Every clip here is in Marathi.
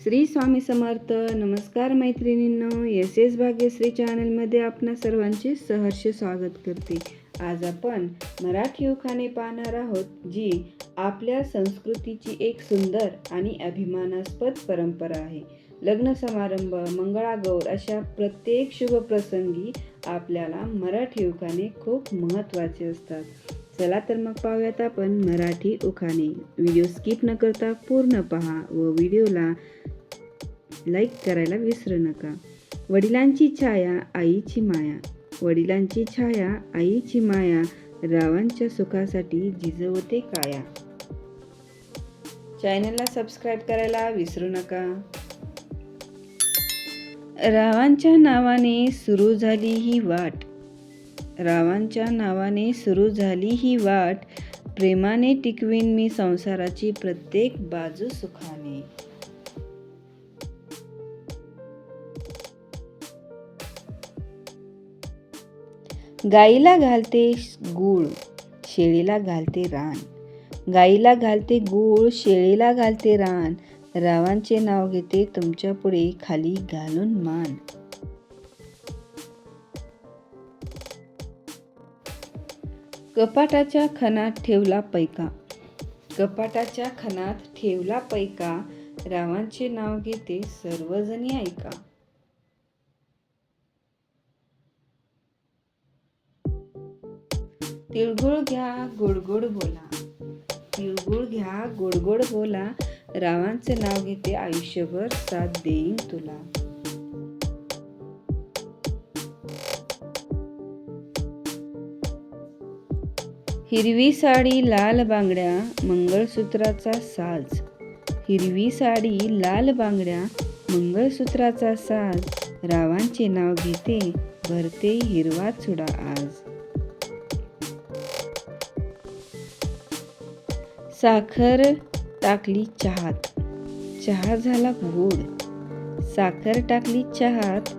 श्री स्वामी समर्थ. नमस्कार मैत्रिणींनो, एस एस भाग्यश्री चॅनलमध्ये आपणा सर्वांचे सहर्ष स्वागत करते. आज आपण मराठी उखाणे पाहणार आहोत, जी आपल्या संस्कृतीची एक सुंदर आणि अभिमानास्पद परंपरा आहे. लग्न समारंभ, मंगळागौर अशा प्रत्येक शुभ प्रसंगी आपल्याला मराठी उखाणे खूप महत्त्वाचे असतात. चला तर मग पाहूयात आपण मराठी उखाणे. व्हिडिओ स्किप न करता पूर्ण पहा व व्हिडिओला लाईक करायला विसरू नका. वडिलांची छाया आईची माया, वडिलांची छाया आईची माया, रावांच्या सुखासाठी जिजवते काया. चॅनलला सबस्क्राईब करायला विसरू नका. रावांच्या नावाने सुरू झाली ही वाट, रावांच्या नावाने सुरू झाली ही वाट, प्रेमाने टिकवीन मी संसाराची प्रत्येक बाजू सुखाने. गाईला घालते गूळ, शेळीला घालते रान, गाईला घालते गूळ, शेळीला घालते रान, रावांचे नाव घेते तुमच्या पुढे खाली घालून मान. कपाटाच्या खणात ठेवला पैका, कपाटाच्या खणात ठेवला पैका, रावांचे नाव घेते सर्वजणी ऐका. तिळगुळ घ्या गोडगोड बोला, तिळगुळ घ्या गोडगोड बोला, रावांचे नाव घेते आयुष्यभर साथ देईन तुला. हिरवी साडी लाल बांगड्या, मंगळसूत्राचा साज, हिरवी साडी लाल बांगड्या, मंगळसूत्राचा साज, रावांचे नाव घेते भरते हिरवा चुडा आज. साखर टाकली चहात, चहा झाला गोड, साखर टाकली चहात,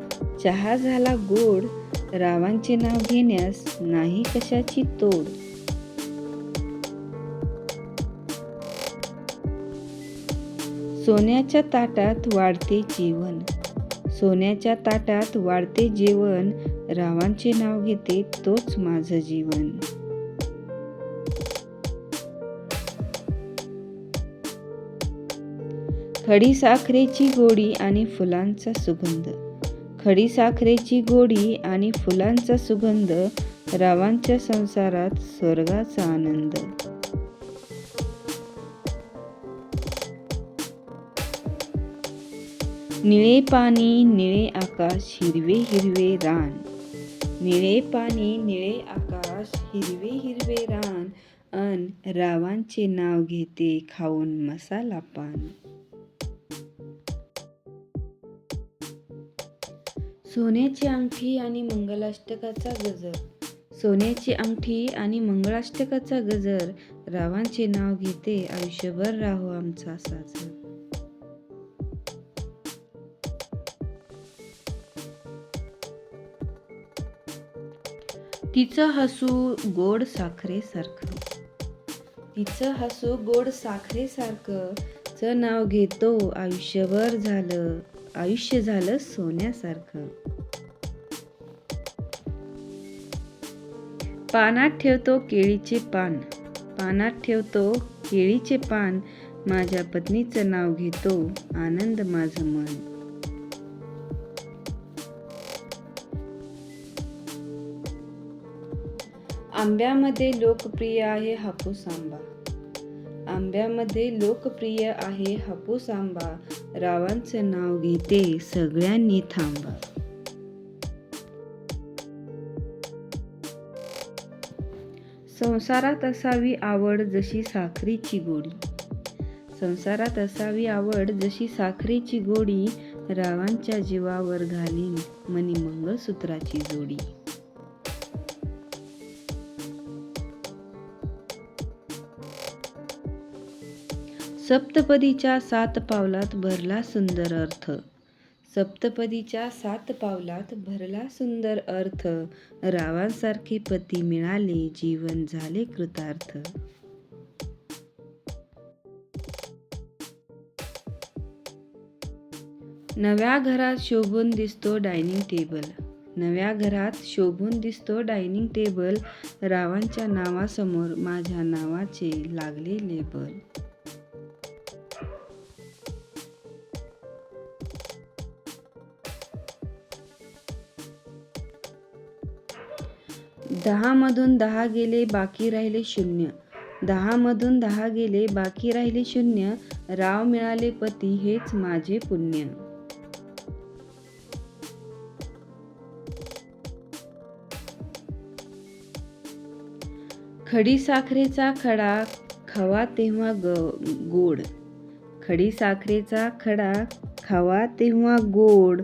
चहा झाला गोड, रावांचे नाव घेण्यास नाही कशाची तोड. सोन्याच्या ताटात वाढते जेवण, सोन्याच्या ताटात वाढते जेवण, रावांचे नाव घेते तोच माझं जीवन. खडी साखरेची गोडी आणि फुलांचा सुगंध, खडी साखरेची गोडी आणि फुलांचा सुगंध, रावांच्या संसारात स्वर्गाचा आनंद. निळे पाणी निळे आकाश हिरवे हिरवे रान, निळे पाणी निळे आकाश हिरवे हिरवे रान, अन रावांचे नाव घेते खाऊन मसाला पान. सोन्याची अंगठी आणि मंगलाष्टकाचा गजर, सोन्याची अंगठी आणि मंगलाष्टकाचा गजर, रावांचे नाव घेते आयुष्यभर राहो आमचा साजर. तिचं हसू गोड साखरेसारखं, तिचं हसू गोड साखरेसारखं, चं नाव घेतो आयुष्यभर झालं, आयुष्य झालं सोन्यासारखं. पानात ठेवतो केळीचे पान, पानात ठेवतो केळीचे पान, माझ्या पत्नीचं नाव घेतो आनंद माझं मन. आंब्यामध्ये लोकप्रिय आहे हापूस आंबा, आंब्यामध्ये लोकप्रिय आहे हापूस आंबा, रावांचं नाव घेते सगळ्यांनी थांबा. संसारात असावी आवड जशी साखरेची गोडी, संसारात असावी आवड जशी साखरेची गोडी, रावांच्या जीवावर घालीन मनी मंगळसूत्राची जोडी. सप्तपदीच्या 7 पावलात भरला सुंदर अर्थ, सप्तपदीच्या 7 पावलात भरला सुंदर अर्थ, रावांसारखे पती मिळाले जीवन झाले कृतार्थ. नव्या घरात शोभून दिसतो डायनिंग टेबल. नव्या घरात शोभून दिसतो डायनिंग टेबल. रावांच्या नावासमोर माझ्या नावाचे लागले लेबल. दहामधून 10 गेले बाकी राहिले शून्य. 10मधून 10 गेले बाकी राहिले शून्य. राव मिळाले पती हेच माझे पुण्य. खडी साखरेचा खडा खावा तेव्हा गोड. खडी साखरेचा खडा खावा तेव्हा गोड.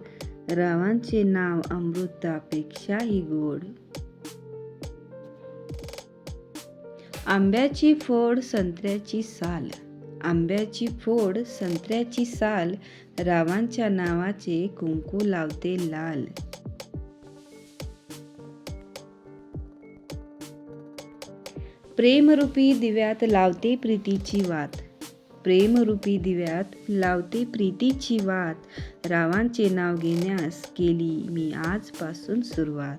रावांचे नाव अमृतापेक्षाही गोड. आंब्याची फोड संत्र्याची साल. आंब्याची फोड संत्र्याची साल. रावांच्या नावाचे कुंकू लावते लाल. प्रेमरूपी दिव्यात लावते प्रीतीची वात. प्रेमरूपी दिव्यात लावते प्रीतीची वात. रावांचे नाव घेण्यास केली मी आजपासून सुरुवात.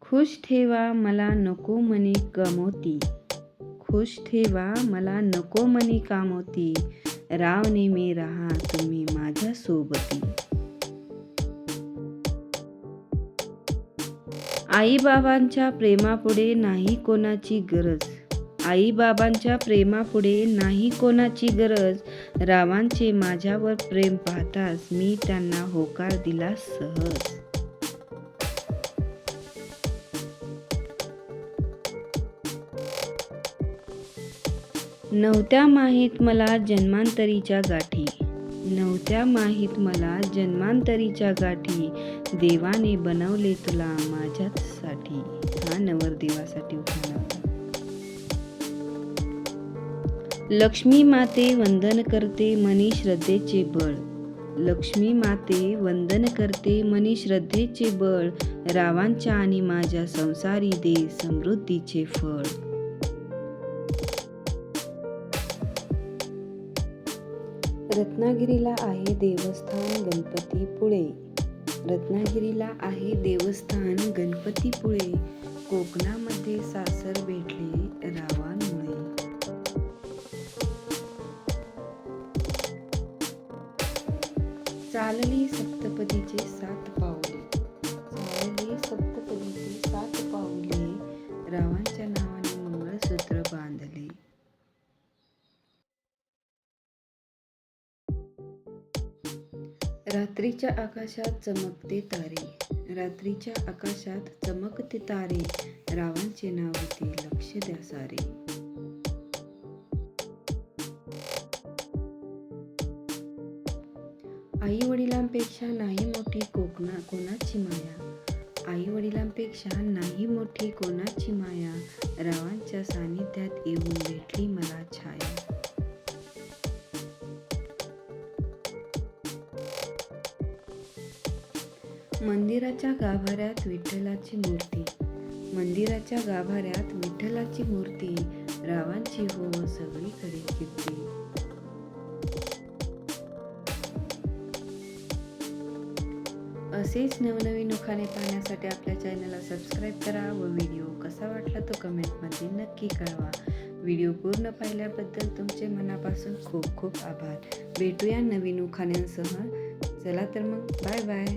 खुश ठेवा मला नको म्हणे कामोती. खुश ठेवा मला नको म्हणे कामोती. राव नेहमी राहा तुम्ही माझ्या सोबती. आई बाबांच्या प्रेमापुढे नाही कोणाची गरज. आई बाबांच्या प्रेमापुढे नाही कोणाची गरज. रावांचे माझ्यावर प्रेम पाहताच मी त्यांना होकार दिला सहज. नव्हत्या माहीत मला जन्मांतरीच्या गाठी. नव्हत्या माहीत मला जन्मांतरीच्या गाठी. देवाने बनवले तुला माझ्यासाठी. हा नवरदेवासाठी उखाणा होता. लक्ष्मी माते वंदन करते मनी श्रद्धेचे बळ. लक्ष्मी माते वंदन करते मनी श्रद्धेचे बळ. रावांच्या आणि माझ्या संसारी दे समृद्धीचे फळ. रत्नागिरीला आहे देवस्थान गणपतीपुळे. रत्नागिरीला आहे देवस्थान गणपतीपुळे. कोकणामध्ये सासर भेटले रावांमुळे. चालली सप्तपदीचे 7 पाऊले. चालली सप्तपदीचे 7 पाऊले. रावांच्या नावाने मंगळसूत्र बांधले. रात्रीच्या आकाशात चमकते तारे. रात्रीच्या आकाशात चमकते तारे. रावांचे नाव होते लक्ष द्या सारे. आई वडिलांपेक्षा नाही मोठी कोणाची माया. आई वडिलांपेक्षा नाही मोठी कोणाची माया. रावांच्या सानिध्यात येऊन भेटली मला छाया. मंदिराच्या गाभाऱ्यात विठ्ठलाची मूर्ती. मंदिराच्या गाभाऱ्यात विठ्ठलाची मूर्ती. रावांची हो सगळीकडे कीर्ती. असेच नवनवीन उखाणे पाहण्यासाठी आपल्या चॅनलला सबस्क्राईब करा व व्हिडिओ कसा वाटला तो कमेंटमध्ये नक्की कळवा. व्हिडिओ पूर्ण पाहिल्याबद्दल तुमचे मनापासून खूप खूप आभार. भेटूया नवीन उखाण्यांसह. चला तर मग बाय बाय.